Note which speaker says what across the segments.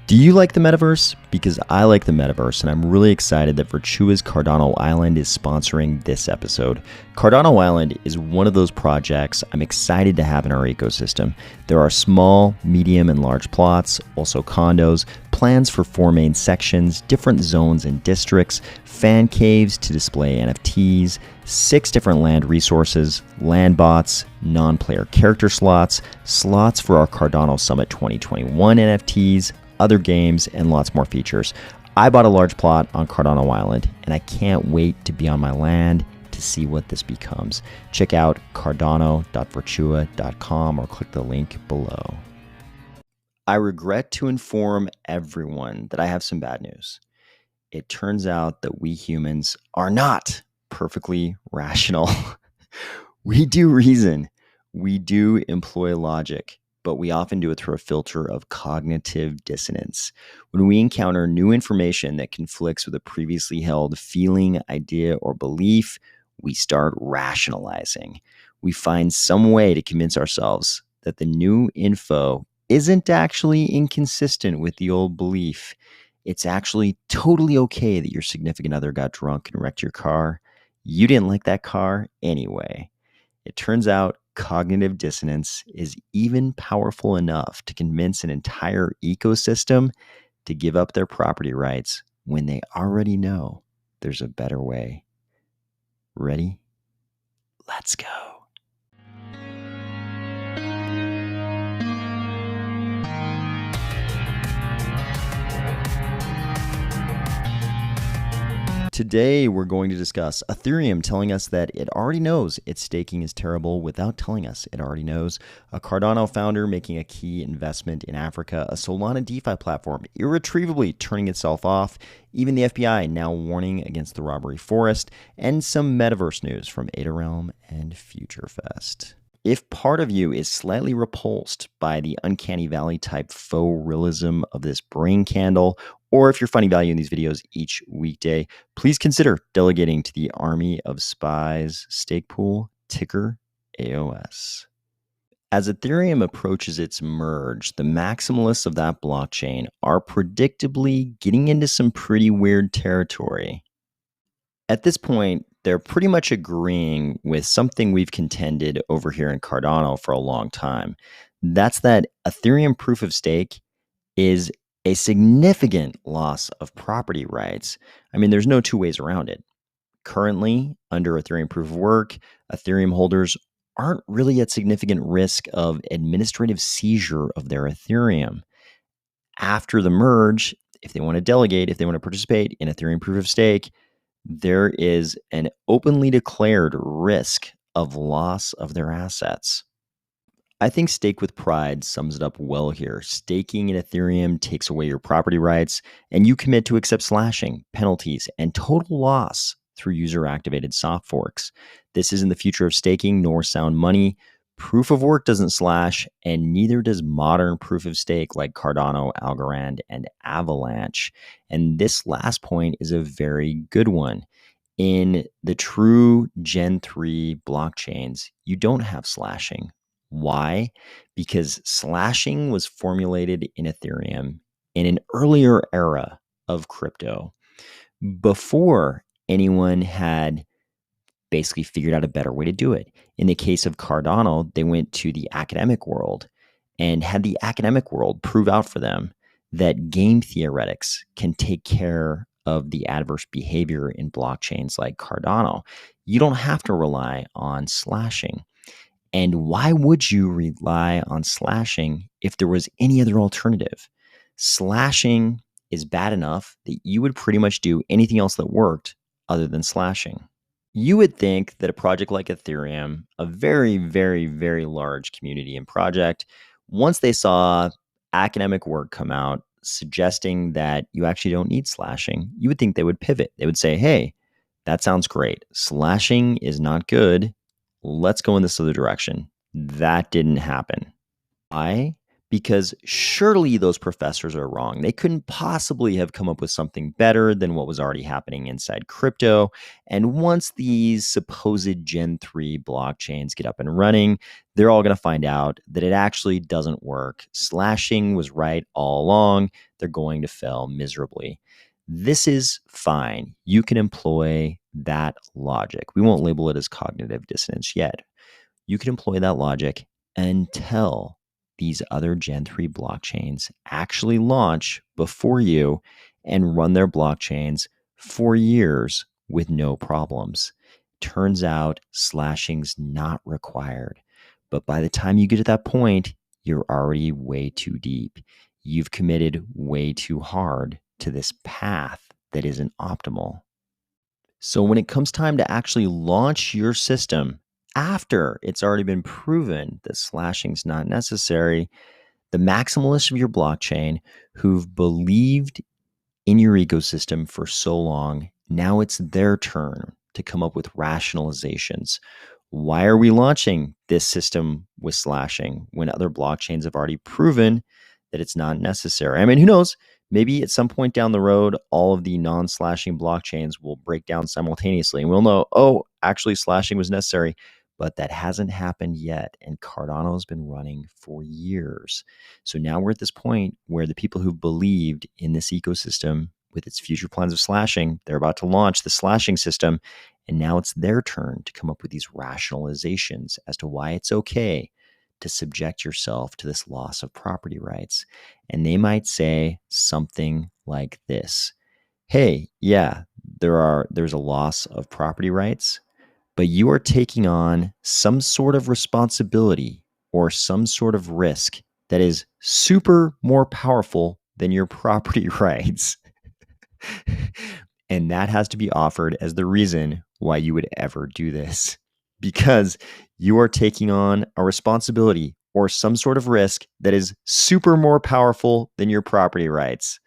Speaker 1: Do you like the Metaverse? Because I like the Metaverse, and I'm really excited that Virtua's Cardano Island is sponsoring this episode. Cardano Island is one of those projects I'm excited to have in our ecosystem. There are small, medium, and large plots, also condos, plans for 4 main sections, different zones and districts, fan caves to display NFTs, 6 different land resources, land bots, non-player character slots, slots for our Cardano Summit 2021 NFTs, other games, and lots more features. I bought a large plot on Cardano Island, and I can't wait to be on my land to see what this becomes. Check out cardano.virtua.com or click the link below. I regret to inform everyone that I have some bad news. It turns out that we humans are not perfectly rational. We do reason, we do employ logic, but we often do it through a filter of cognitive dissonance. When we encounter new information that conflicts with a previously held feeling, idea, or belief, we start rationalizing. We find some way to convince ourselves that the new info isn't actually inconsistent with the old belief. It's actually totally okay that your significant other got drunk and wrecked your car. You didn't like that car anyway. It turns out cognitive dissonance is even powerful enough to convince an entire ecosystem to give up their property rights when they already know there's a better way. Ready? Let's go. Today, we're going to discuss Ethereum telling us that it already knows its staking is terrible without telling us it already knows, a Cardano founder making a key investment in Africa, a Solana DeFi platform irretrievably turning itself off, even the FBI now warning against the Robbery forest, and some Metaverse news from Ada Realm and FutureFest. If part of you is slightly repulsed by the uncanny valley type faux realism of this brain candle, or if you're finding value in these videos each weekday, please consider delegating to the Army of Spies stake pool, ticker AOS. As Ethereum approaches its merge, the maximalists of that blockchain are predictably getting into some pretty weird territory. At this point, they're pretty much agreeing with something we've contended over here in Cardano for a long time. That's that Ethereum proof of stake is a significant loss of property rights. I mean, there's no two ways around it. Currently, under Ethereum proof of work, Ethereum holders aren't really at significant risk of administrative seizure of their Ethereum. After the merge, if they want to delegate, if they want to participate in Ethereum proof of stake, there is an openly declared risk of loss of their assets. I think Stake with Pride sums it up well here. Staking in Ethereum takes away your property rights, and you commit to accept slashing, penalties, and total loss through user-activated soft forks. This isn't the future of staking nor sound money. Proof of work doesn't slash, and neither does modern proof of stake like Cardano, Algorand, and Avalanche. And this last point is a very good one. In the true Gen 3 blockchains, you don't have slashing. Why? Because slashing was formulated in Ethereum in an earlier era of crypto, before anyone had basically figured out a better way to do it. In the case of Cardano, they went to the academic world and had the academic world prove out for them that game theoretics can take care of the adverse behavior in blockchains like Cardano. You don't have to rely on slashing. And why would you rely on slashing if there was any other alternative? Slashing is bad enough that you would pretty much do anything else that worked other than slashing. You would think that a project like Ethereum, a very, very, very large community and project, once they saw academic work come out suggesting that you actually don't need slashing, you would think they would pivot. They would say, hey, that sounds great. Slashing is not good. Let's go in this other direction. That didn't happen. Why? because surely those professors are wrong. They couldn't possibly have come up with something better than what was already happening inside crypto. And once these supposed Gen 3 blockchains get up and running, they're all going to find out that it actually doesn't work. Slashing was right all along. They're going to fail miserably. This is fine. You can employ that logic. We won't label it as cognitive dissonance yet. You can employ that logic until these other Gen 3 blockchains actually launch before you and run their blockchains for years with no problems. Turns out slashing's not required. But by the time you get to that point, you're already way too deep. You've committed way too hard to this path that isn't optimal. So when it comes time to actually launch your system after it's already been proven that slashing's not necessary, the maximalists of your blockchain who've believed in your ecosystem for so long, now it's their turn to come up with rationalizations. Why are we launching this system with slashing when other blockchains have already proven that it's not necessary? I mean, who knows? Maybe at some point down the road, all of the non-slashing blockchains will break down simultaneously and we'll know, oh, actually slashing was necessary. But that hasn't happened yet. And Cardano has been running for years. So now we're at this point where the people who believed in this ecosystem with its future plans of slashing, they're about to launch the slashing system. And now it's their turn to come up with these rationalizations as to why it's okay to subject yourself to this loss of property rights. And they might say something like this: hey, yeah, there's a loss of property rights, but you are taking on some sort of responsibility or some sort of risk that is super more powerful than your property rights. And that has to be offered as the reason why you would ever do this, because you are taking on a responsibility or some sort of risk that is super more powerful than your property rights.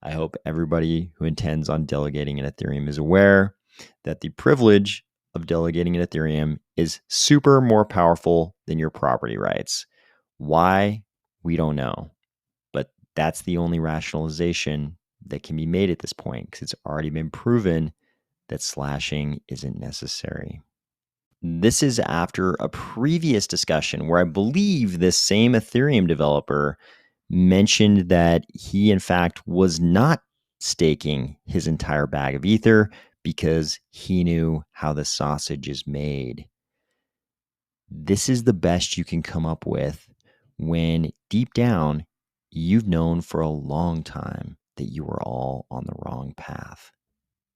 Speaker 1: I hope everybody who intends on delegating in Ethereum is aware that the privilege of delegating in Ethereum is super more powerful than your property rights. Why? We don't know. But that's the only rationalization that can be made at this point, because it's already been proven that slashing isn't necessary. This is after a previous discussion where I believe this same Ethereum developer mentioned that he, in fact, was not staking his entire bag of Ether because he knew how the sausage is made. This is the best you can come up with when deep down you've known for a long time that you were all on the wrong path.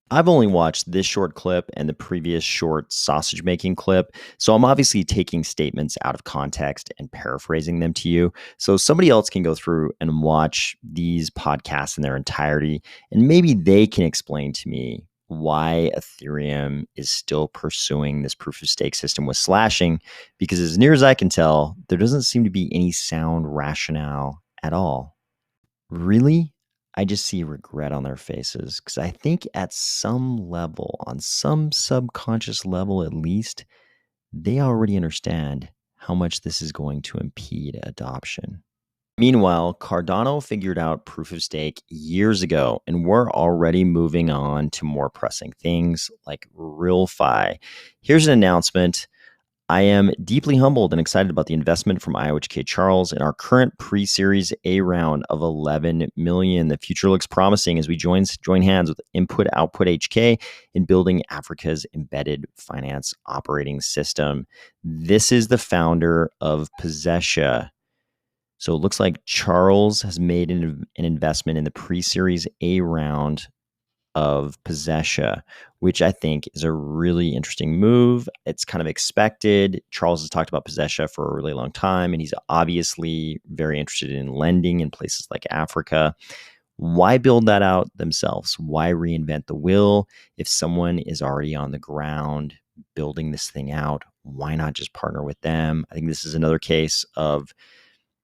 Speaker 1: I've only watched this short clip and the previous short sausage making clip, so I'm obviously taking statements out of context and paraphrasing them to you. So somebody else can go through and watch these podcasts in their entirety, and maybe they can explain to me why Ethereum is still pursuing this proof of stake system with slashing, because as near as I can tell, there doesn't seem to be any sound rationale at all. Really? I just see regret on their faces, because I think at some level, on some subconscious level at least, they already understand how much this is going to impede adoption. Meanwhile, Cardano figured out proof of stake years ago, and we're already moving on to more pressing things like RealFi. Here's an announcement. I am deeply humbled and excited about the investment from IOHK Charles in our current pre-series A round of 11 million. The future looks promising as we join hands with Input Output HK in building Africa's embedded finance operating system. This is the founder of Pezesha. So it looks like Charles has made an investment in the pre-series A round of Pezesha, which I think is a really interesting move. It's kind of expected. Charles has talked about Pezesha for a really long time, and he's obviously very interested in lending in places like Africa. Why build that out themselves? Why reinvent the wheel? If someone is already on the ground building this thing out, why not just partner with them? I think this is another case of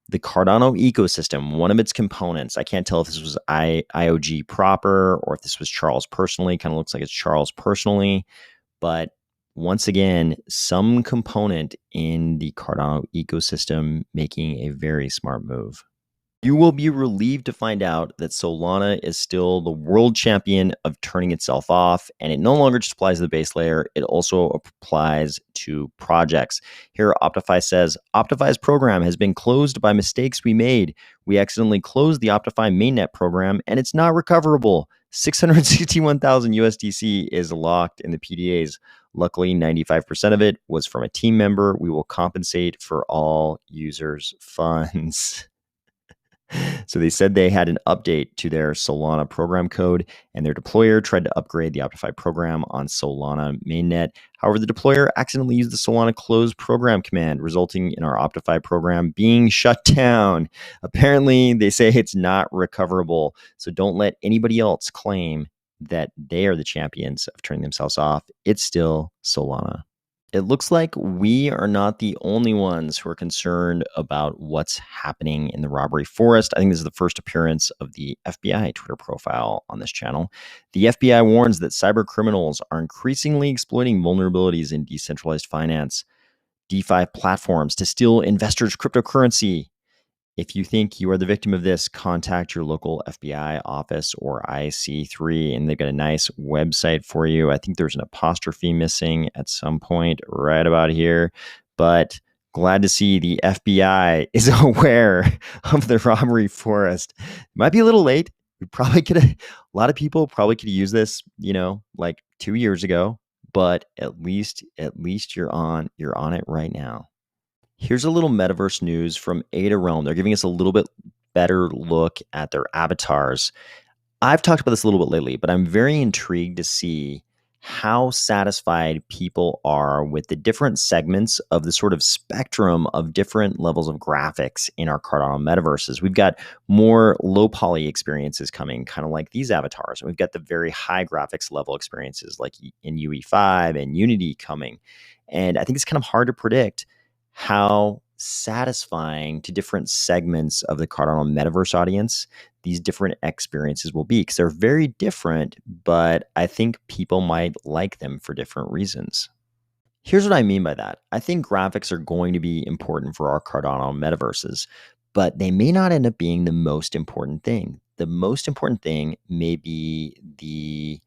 Speaker 1: the Cardano ecosystem, one of its components. I can't tell if this was IOG proper or if this was Charles personally. Kind of looks like it's Charles personally, but once again, some component in the Cardano ecosystem making a very smart move. You will be relieved to find out that Solana is still the world champion of turning itself off, and it no longer just applies to the base layer, it also applies to projects. Here, Optify says, Optify's program has been closed by mistakes we made. We accidentally closed the Optify mainnet program, and it's not recoverable. 661,000 USDC is locked in the PDAs. Luckily, 95% of it was from a team member. We will compensate for all users' funds. So they said they had an update to their Solana program code, and their deployer tried to upgrade the Optify program on Solana mainnet. However, the deployer accidentally used the Solana close program command, resulting in our Optify program being shut down. Apparently, they say it's not recoverable. So don't let anybody else claim that they are the champions of turning themselves off. It's still Solana. It looks like we are not the only ones who are concerned about what's happening in the Robbery forest. I think this is the first appearance of the FBI Twitter profile on this channel. The FBI warns that cyber criminals are increasingly exploiting vulnerabilities in decentralized finance, DeFi platforms to steal investors' cryptocurrency. If you think you are the victim of this, contact your local FBI office or IC3, and they've got a nice website for you. I think there's an apostrophe missing at some point right about here, but glad to see the FBI is aware of the Robbery forest. It might be a little late. We probably could have, a lot of people probably could have used this, like 2 years ago, but at least you're on it right now. Here's a little metaverse news from Ada Realm. They're giving us a little bit better look at their avatars. I've talked about this a little bit lately, but I'm very intrigued to see how satisfied people are with the different segments of the sort of spectrum of different levels of graphics in our Cardano metaverses. We've got more low poly experiences coming, kind of like these avatars. And we've got the very high graphics level experiences like in UE5 and Unity coming. And I think it's kind of hard to predict how satisfying to different segments of the Cardano metaverse audience these different experiences will be, because they're very different, but I think people might like them for different reasons. Here's what I mean by that. I think graphics are going to be important for our Cardano metaverses, but they may not end up being the most important thing. The most important thing may be the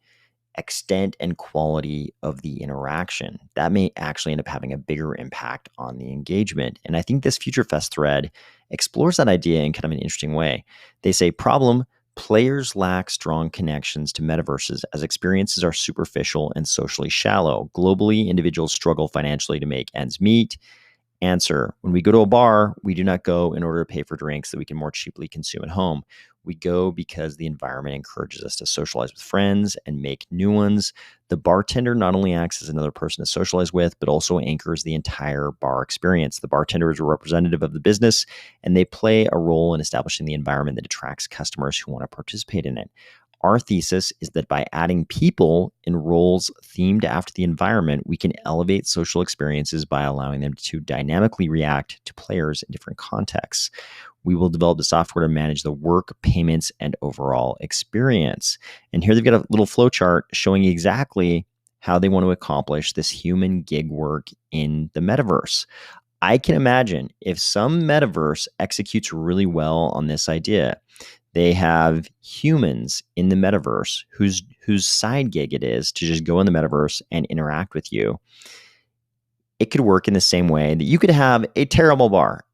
Speaker 1: extent and quality of the interaction. That may actually end up having a bigger impact on the engagement. And I think this Future Fest thread explores that idea in kind of an interesting way. They say, problem, players lack strong connections to metaverses as experiences are superficial and socially shallow. Globally, individuals struggle financially to make ends meet. Answer, when we go to a bar, we do not go in order to pay for drinks that we can more cheaply consume at home. We go because the environment encourages us to socialize with friends and make new ones. The bartender not only acts as another person to socialize with, but also anchors the entire bar experience. The bartender is a representative of the business, and they play a role in establishing the environment that attracts customers who want to participate in it. Our thesis is that by adding people in roles themed after the environment, we can elevate social experiences by allowing them to dynamically react to players in different contexts. We will develop the software to manage the work, payments, and overall experience. And here they've got a little flowchart showing exactly how they want to accomplish this human gig work in the metaverse. I can imagine if some metaverse executes really well on this idea, they have humans in the metaverse whose side gig it is to just go in the metaverse and interact with you. It could work in the same way that you could have a terrible bar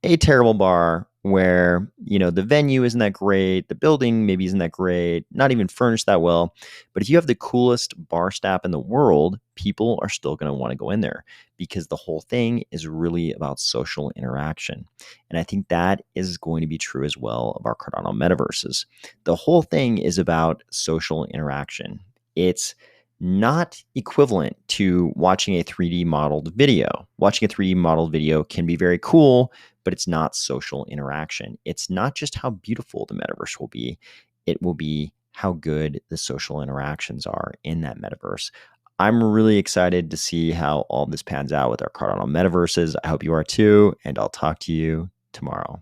Speaker 1: where, the venue isn't that great, the building maybe isn't that great, not even furnished that well. But if you have the coolest bar staff in the world, people are still going to want to go in there because the whole thing is really about social interaction. And I think that is going to be true as well of our Cardano metaverses. The whole thing is about social interaction. It's not equivalent to watching a 3D modeled video. Watching a 3D modeled video can be very cool, but it's not social interaction. It's not just how beautiful the metaverse will be, it will be how good the social interactions are in that metaverse. I'm really excited to see how all this pans out with our Cardano metaverses. I hope you are too, and I'll talk to you tomorrow.